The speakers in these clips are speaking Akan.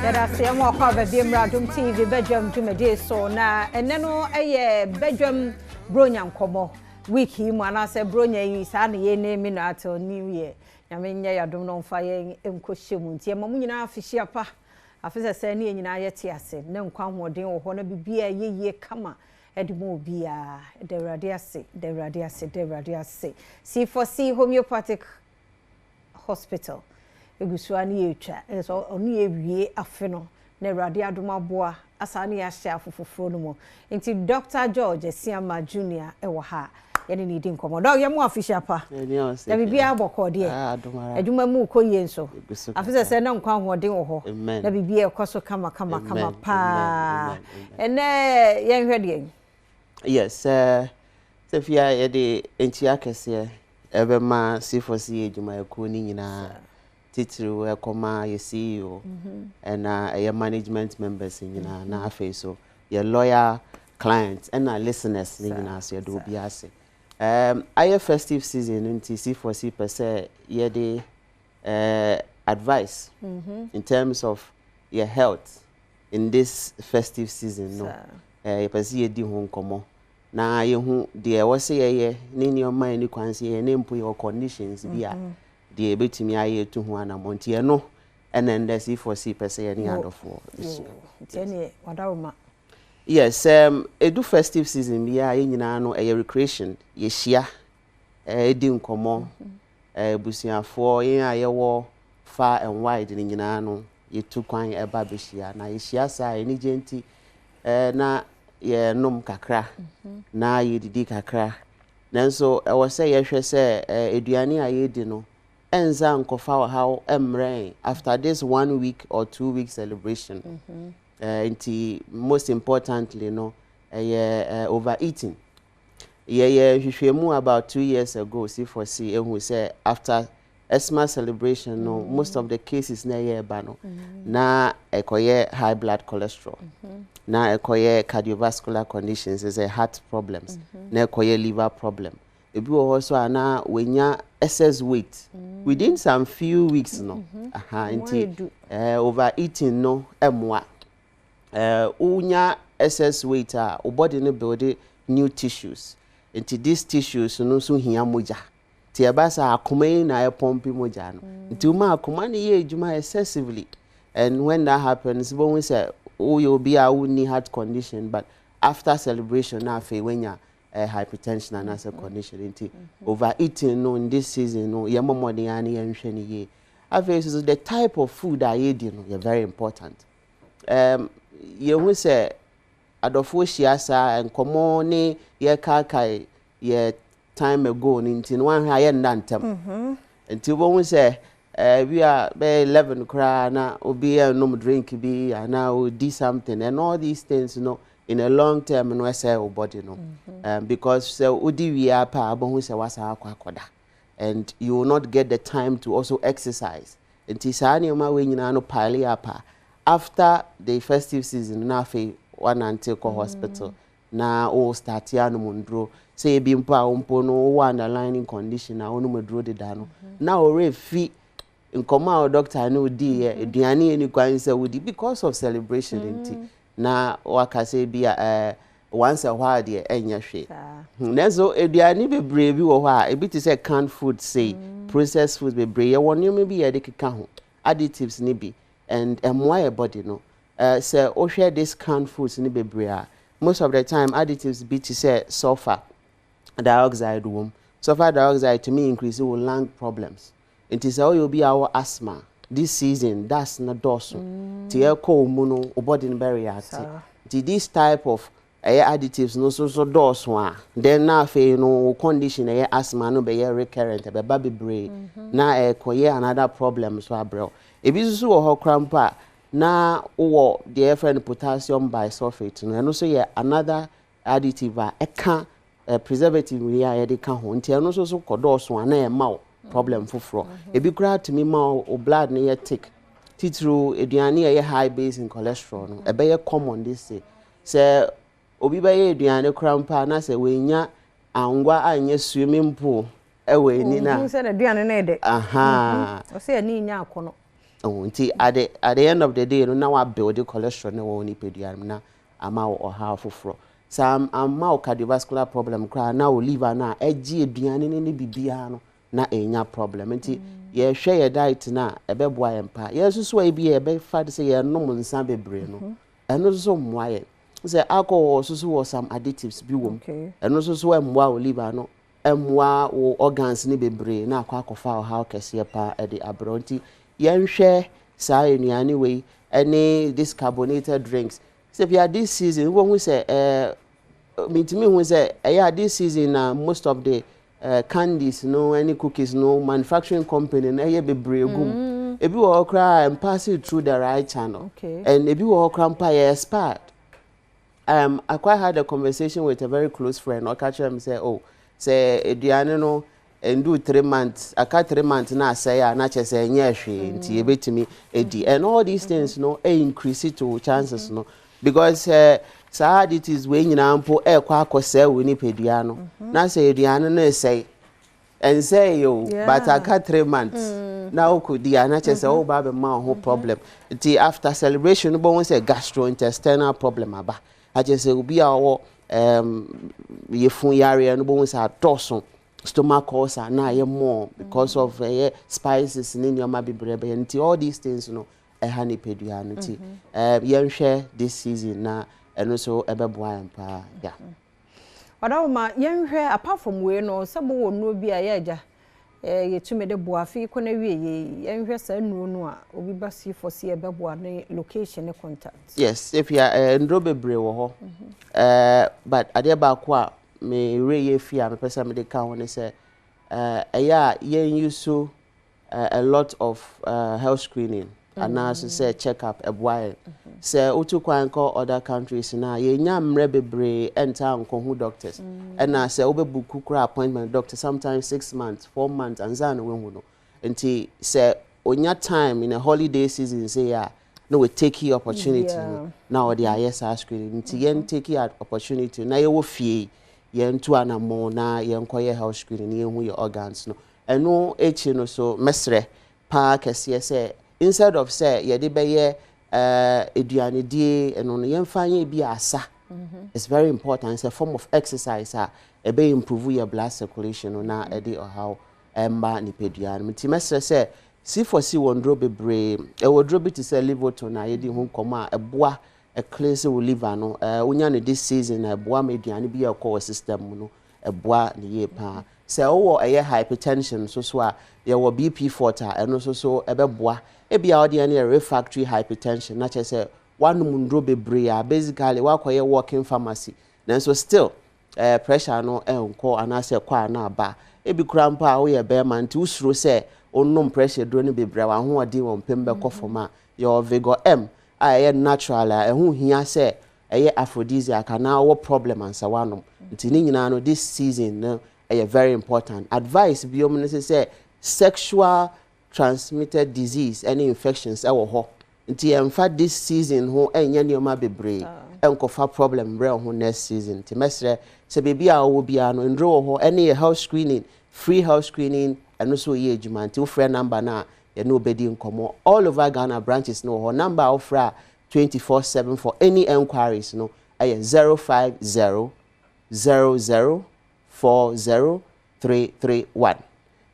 Yada say mo kwa be Adom TV Badwam Jumede so na ene no eye Badwam bronya nkomo week yi mu ana say bronya yi sa na ye name no ato new year nyame nya yadom no mfa ye enkohye mu ntie mamu nyina afihia pa afisa say ne nyina yete ase ne nkwa hoden wo ho na bibia ye kama edimo bia de rade ase C4C Homeopathic Hospital egusuani etwa so onu ewie afe no na Awurade Adom aboa asane ya hye afofoforo no mo nti Dr. George Siama Junior ewo ha yene ni di nkomo dog yemu official pa ya bibia aboko de adwuma mu koye nso afisa se na nkwa hoden wo ho na bibia ekoso kama pa ene yenhwe de yes Sefia yede entia kese ebema C4C adwuma eko ni nyina titru ekoma ye CEO and your management members nyina na afi so your lawyer clients and our listeners nyina so do bi ase aye festive season into C4C per se ye de advice in terms of your health in this festive season no ye pese ye di ho nkomo na ye hu de wo se ye ni nioma ni kwanse ye ne mpo your conditions bia de betimi aye to ho anamonti e no ene nda C4C pese ye ni adofo tene wadawma yes edu festive season bia ye nyina no e recreation ye hia edi nkomo busuafo ye aye wo far and wide ni nyina no ye tu kwan eba be hia na ye hia sa eni genti na ye nom kakra na ye didi kakra nanso e wo se ye hwe se eduane aye di no enza nkofa how emre after this 1 week or 2 week celebration most importantly no overeating hwehwemu about 2 years ago C4C who say after asthma celebration no most of the cases na ye ba no na ekoye high blood cholesterol na ekoye cardiovascular conditions is a heart problems na ekoye liver problem ebi wo also ana wenya excess weight within some few weeks no overeating no emwa unya excess weight our body no build new tissues into these tissues no so hia moja ti ebasa akoma na pompi moja no nti uma akoma na ye ejuma excessively and when that happens when we say you be a need heart condition but after celebration na fe wenya hypertension and as a condition into overeating no in this season no ye momode ani ye nhwe ni ye obviously the type of food that you eat no very important ye hu say adofo shiasa enkomo ni ye kai ye time ago nti no wan haye ndantem nti wo hu say we are be 11 kra na obi no drink bi na o do something and all these things you know in a long term no say our body no because so odi wi apa abon say wasa akoda and you will not get the time to also exercise nti saani ma we nyina no pile apa after the festive season na fe one until ko hospital na o start ya no mundro say bi mpa ompo no underlying condition na onu medro de da no na o refi nkoma o doctor no di eduane ni kwan say wodi because of celebration nti na wakase bia once a while de enya hwe nezo eduane bebre bi wo ho a ebi ti say canned food say processed food bebre ye wonyo me bi ye de keka ho additives ni bi and why body no say o share this canned foods ni bebre a most of the time additives be to say sulfur dioxide sulfur dioxide to me increase lung problems it is how you be our asthma this season that's not doso ti e ko mu no body no very active this type of additives no so doso a then na fe no condition asthma no be recurrent be ba bebre na another problem so abro ebi so wo ho krampa na wo the friend potassium bisulfate no no so another additive a preservative we are de ka ho nti no so kodoso na ma problem fufuro ebi kura to me ma o blood na ye thick titru eduane ye high base in cholesterol no e be ye common this say obi be ye eduane krampa na say we nya angwa anya swimming pool e we ni na say na eduane na de o say ni nya akono oh nti at the end of the day no now I build the cholesterol na wo ni pedua na ama wo ha foforo sam ama cardiovascular problem kra na wo liver na agi eduane ne bibia no na enya problem nti ye hwe ye diet na ebeboa ye mpa ye susu wa bi ye be fa de se ye nom nsa bebre no eno so mmoa ye say alcohol susu was some additives bi wom eno susu emmoa wo liver no emmoa wo organs ni bebre na akwa how kese pa e de abronti ye nhwe sa enuane we any this carbonated drinks say if you this season who say me who say this season most of the candies no any cookies no manufacturing company na ye bebre gum ebi wo okra and pass it through the right channel and ebi wo okra mpa ye expired. I quite had a conversation with a very close friend. I catch him say, "Oh, say eduane no and do 3 months. I got 3 months na say na che say nyeshi nti ebetimi edi and all these things no increase it to chances no because sad it is when nyina mpo kwa akose we ni pedua no na say eduane no say and say yo but I got 3 months now could the na che say oh ba be ma ho problem nti after celebration no bo say gastrointestinal problem aba I just say obi awo ye fun yare no bo say adoso stomach ulcer na ye more because of spices in your mabibrebe nti all these things no honey pedua no ti ye nhwe this season na eno so ebeboa empa yeah Adom ye nhwe apart from we no sabo wo no bi a ye agya ye tume de boafi ko na wie ye nhwe sa nu no a obi ba C4C ebeboa ne location ne contact. Yes, if you are ndro bebre wo ho but ade ba ko a me re ye fi a me pesa me de ka ho ne say yeah ye use a lot of health screening and as say check up eboa say otu kwan ko other countries na ye nya mre bebre enta nko hu doctors and na say obebuku kura appointment doctor sometimes 6 months 4 months and zan we hu no nti say onya time in a holiday season say yeah no we take the opportunity now the ISR screening nti yen take the opportunity na ye wo fie yen to anamo na yen koye health screening yen hu your organs no eno echi no so mesre pa kese say instead of say ye de be ye eduane die eno no yen fanye bi asa it's very important. It's a form of exercise e be improve your blood circulation na e de how emba ni peduane mti mesre say C4C wondro bebre e wodro bi to say liver na ye di hu koma eboa e cleanse wo liver no unya ne this season eboa meduane bi e ko system no eboa ne ye pa say wo hypertension so a ye wo BP 40 eno so ebeboa e bia odi na refractory hypertension na che say one mundro bebre basically wa koye walking pharmacy then so still pressure no enko anase kwa na ba e bi kura mpa wo ye be man ti usuro say onum pressure do ne bebre wa ho odi won pembe kofoma your vigor m aye natural hu hia say aphrodisiac na wo problem ansa wanom nti ni nyina no this season no very important advice bi om say sexual transmitted disease any infections ewo ho nti emfa this season ho enya nioma bebre enkofa problem bre ho next season nti mesre se bebi a wo bia no ndro ho any health screening free health screening and also ye ejuma nti wo frɛ number na ye no obedi nkomo all over Ghana branches no ho number of fra 24/7 for any enquiries no 050 00 40331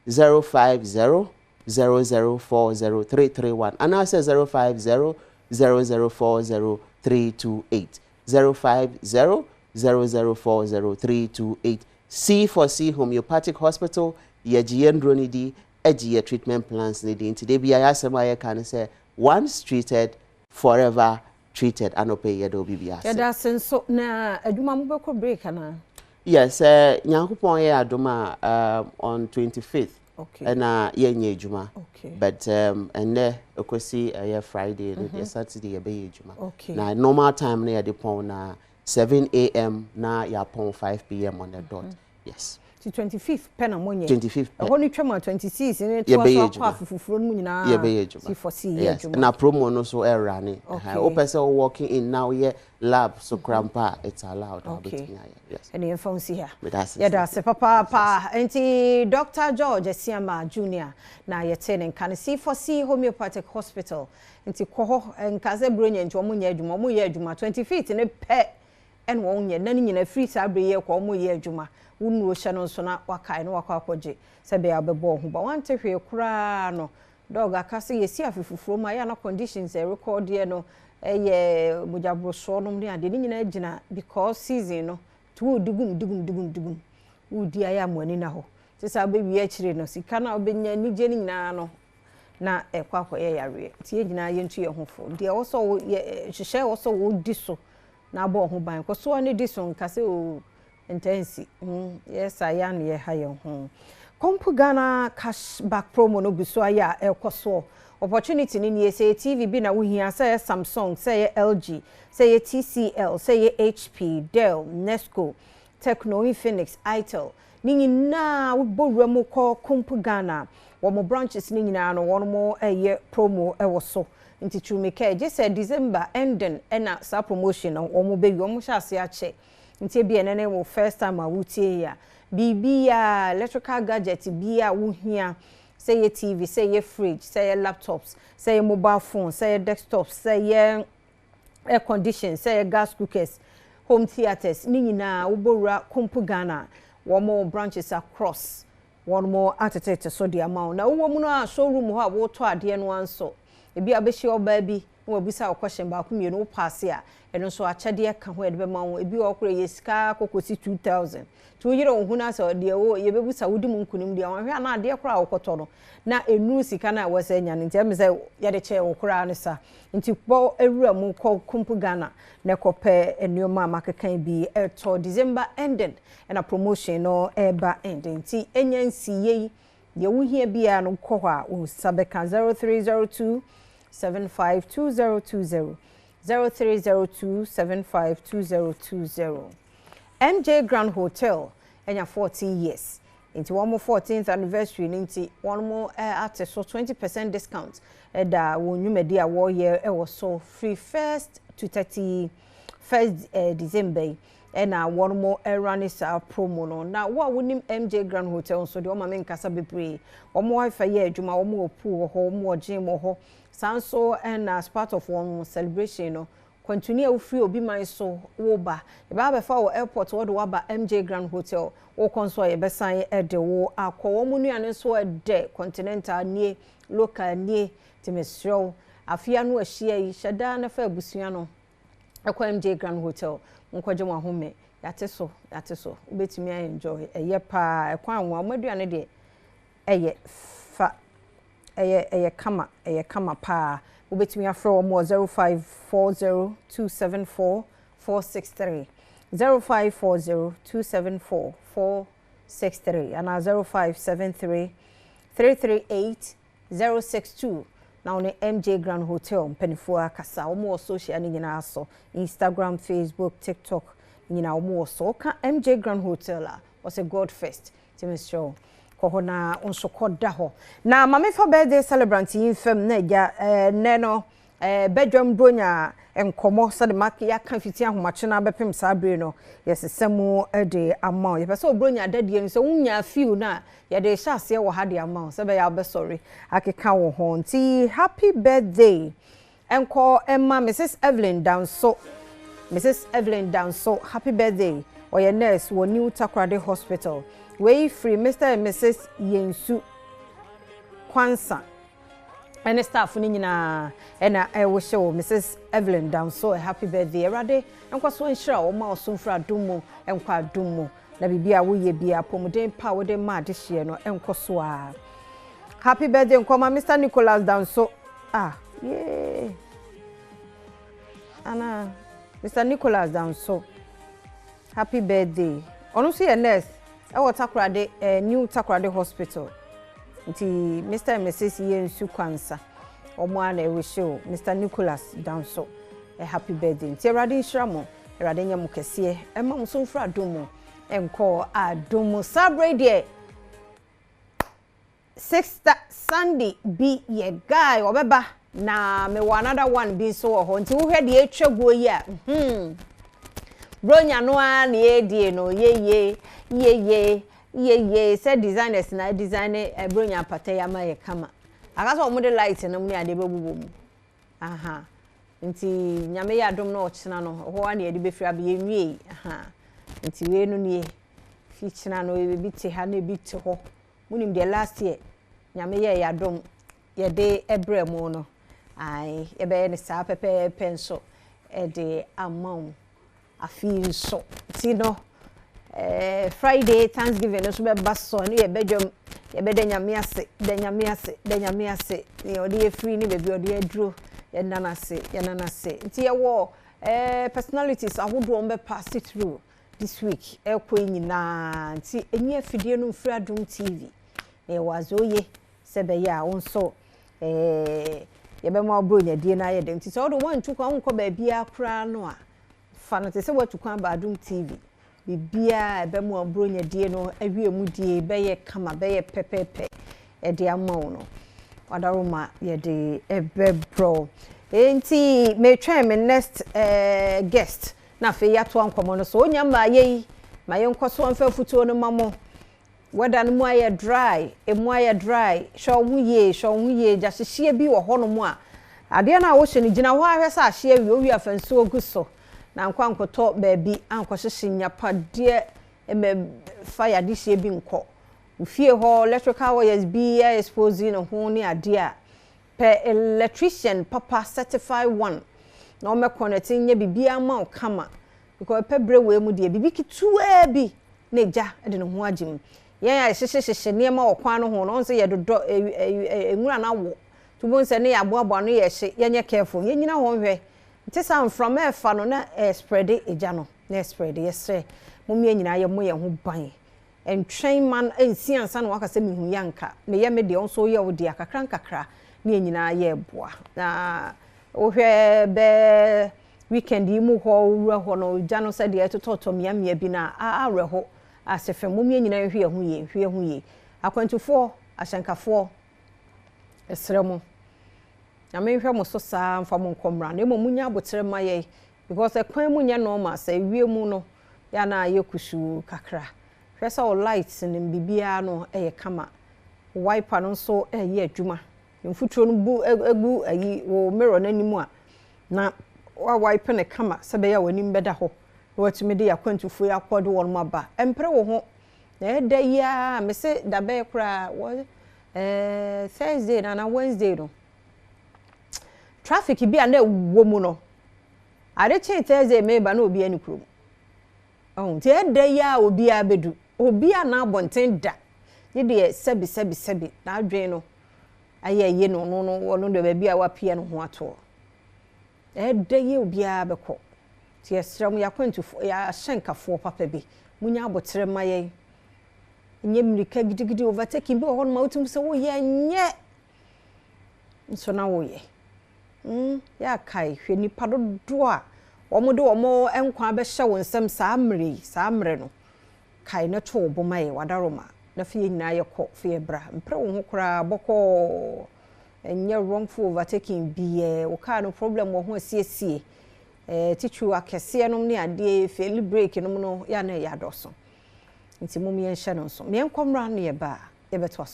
050 0040 and I say 050 0040 328 050 0040 C4C Homeopathic Hospital ye ndroni di eji treatment plans ni di today bi ayasema ye kan say once treated forever treated anope ye do bibia ya da senso na aduma mo be ko break na. Yes, Nyankopon ye adoma on 25th. Okay. And ye nye juma. Okay. But and there okosi Friday and Saturday ye be juma. Okay. Na normal time na ye de pon na 7 a.m. na ya pon 5 p.m. on the dot. Yes. to 25th pen and money 25th only trema 26 and it was half from munina C4C yes na promo no so running o person working in now here lab so crampa it's allowed yes and the phone see here yeah that's papa anti Dr. George Siama Jr. na yetene kan C4C Homeopathic Hospital anti koho enkaze bronya nti omo nya adwuma omo ye adwuma 25th ne pe en won ye nani nyina free sabre ye ko omo ye adwuma wonu ohya no so na wakai no wakwa akwaje sebe abebo ho ba wante hwe kura no dog akase yesi afifufuro ma ya na conditions e record ye no eye mujabro so no ne ade ni nyina agina because season no to dugum udi aya amani na ho sesa bebi akire no sika na obenya ni je ni nyina no na ekwakwa ye yare tie nyina ye ntu ye hofo de woso hwehwe woso wo di so na abo ho ban ko so ne di so nkase o intense yes ayan ye ha ye ho kompu Ghana cashback promo no biso aya ekoso opportunity ni say TV bi na wo hia say Samsung say LG say TCL say HP Dell Nesco Techno Infinix Itel ni nyina wo bowura mu ko kompu Ghana wo mo branches ni nyina no won mo eye promo ewo so nti chumike je say December ending na sa promotion wo mo be wo mo sha ase ache nti bi enene wo first time awutie ya bibia electrical gadget bia wo hia say ye TV say ye fridge say ye laptops say ye mobile phone say ye desktops say ye air condition say ye gas cookers home theaters ni nyina wo bowura kompu Ghana wo mo branches across one more atete so the amount na wo mu no showroom ho a wo to ade no anso ebi abehye oba bi wo bisa question ba ku mienu wo pass a eno so achade ka ho edebe ma wo ebi wo kure yesika kokosi 2000 to yire wo huna so de wo ye bebusa wodi mu nkunim de wanhwe na ade kora wo koto no na enu sika na wo se nya ne ntia me se ye de che wo kora ne sa nti bo ewura mu ko kompu Ghana na kope enuoma makekan bi to December ending and a promotion no eba ending nti enyansi ye ye wo hia bia no ko ho a wo sabeka 0302 752020 0302 752020 MJ Grand Hotel enya 14 years into one more 14th anniversary ninti one more at so 20% discount da wonwumedi a wo year e was so free 1st to 31st December and one more run is our promo no now what wonim MJ Grand Hotel so de o ma me nkasa bebre o mo wifi ye adwuma o mo pool ho mo gym ho sanso and as part of one celebration no continue wo free obi man so wo ba e ba be fa wo airport wo do wa ba MJ Grand Hotel wo konso ye be san e de wo akọ wo mu nuane so e de continental nie local nie timesro afia no ahia yi shada na fa abusua no ekọ MJ Grand Hotel nkwaje mo ahome yate so obetimi enjoy eye pa ekọ anwa maduane de eye fa eye kama pa ubetimi afro mo 0540274463 0540274463 and 0573338062 now ne MJ Grand Hotel mpenifu akasa omo social ni nyina aso Instagram Facebook TikTok nyina omo so ka MJ Grand Hotel a was a God first timeshow ko na onso koda ho na mame for birthday celebrant yin fam na ja neno Badwam bronya enkomo sade mak ya kan fiti ahomache na bepem sabre no yesesemu de amount ye pese obronya dadie no so wunya feel na ye de hyase wo ha de amount se be ya be sorry akeka wo ho nti happy birthday enko emma Mrs. Evelyn Danso happy birthday oye nurse wo New Takoradi Hospital we free Mr. and Mrs. Yensu Kwansa and staff ni nyina ena wo show Mrs. Evelyn Danso a happy birthday erade enko so nhira wo ma osumfra dumu enko adumu na bibia wo ye bia pomuden pa wo de ma de hye no enko so a happy birthday enko ma Mr. Nicholas Danso yeah ana Mr. Nicholas Danso happy birthday onu so ye nurse e wo Takoradi New Takoradi Hospital nti Mr. and Mrs. Yensu Kwansa omo ana e show Mr. Nicholas Danso a happy birthday nti erade nhyira mo erade nyam kese e ma mo so mfra domo enko Adom Sabre Sixth Sunday be ye guy obeba na me another one be so ho nti wo hwe de etwago yi a bronya no a na edie no ye say designers na design bronya pata ya ma ye kama akaso omo de light na mu ne ade bebubo mu aha nti nyame ya Adom na ochina no ho wa na ye de befira be yenwie aha nti we no nie fi china no e bi te ha na bi te ho munim de last year nyame ye ya Adom ye de ebremu no ai e be ne sa pepe penso e de amount afi so ti no Friday Thanksgiving no so be baso no ye bedwom ye be de nyame ase ye odi e free ni be bi odi aduro ye nana se nti ye wo personalities ahodo on be pass it through this week e ko nyina nti enyi afidie no mfiri Adom TV e wazoye sebe ya wonso ye be mo bronya die na ye de nti so do wan tu kwa nko ba bia kra no a fa no te se watu kwa ba Adom TV bibia be mo bronya die no awie mu die be ye kama be ye pepepe e de amawo no wadaroma ye de ebebro enti me try me next guest na fe ya to ankomo no so onya ma ye ma ye nkoso anfa futuo no mamo weda no mu aye dry show hu ye jahihie bi wo hono mu a ade na wo hye ni gina ho ahwe sa ahye wi afanso oguso na nkwa nkoto baabi anko hyehye nyapade eme fire de hye bi nko ufie ho electrical wires bi exposing no ho ni ade a per electrician papa certified one na o me connecting nya bibia ma o kama because pe brewe mu de bibi kitua bi na eja de no ho agim ya hyehye niema okwan no ho no nse ye dodo enwura na wo tubon se ne ya boabo no ye hye ye nye careful ye nyina ho hwe nti sam from efa no na spread eja no na spread yesre mumie nyina ye mo ye ho ban entwen man ensi ansa na wakase mihu yanka me ye me de onso ye wo de akakra nkakra ne nyina ye boa na o hwe be weekend yi mu ho wura ho no ja no se de etototo miamia bi na areho asefe mumie nyina hwe hu ye akwantufo ahyankafo esremo na me hwe mo so saa mfa mo nkomra na munya abotere maye because ekwan mu nya no ma sa wie mu no ya na yekusu kakra hwe sa o lights ni bibia no eye kama wiper no so eye adwuma mfuturo no bu egu ayi wo mirror nanimu a na wa wiper ne kama sebe ya wani mbeda ho watumi de yakwantufo yakode won maba empre wo ho na eda ya me se da be kra Thursday na Wednesday no traffic bi na wo mu no ade che Thursday me ba na obi ani krom te eda ya obi abedu obi na abonten da ye de sebi na adwen no aye no wono de ba bi a wapia no ho ato eda ye obi abekọ ti esram yakwantufo ya hyenkafo papa bi munya abotere maye nye mrika gidigidi overtaking bi ho no ma utum se wo ye nye nso na wo ye ya kai hwe nipa dodo a omo de omo enkwa be hye wo nsem saa mre no kai na to bo maye wadaroma na fie nyina ye kọ fie bra mpre wo ho kra bokọ enye wrongful overtaking bi wo ka no problem wo ho asiesie tichu akese no ne ade fail break no no ya na ya doso nti mum ye nhye no so me enkomra no ye ba ye beto so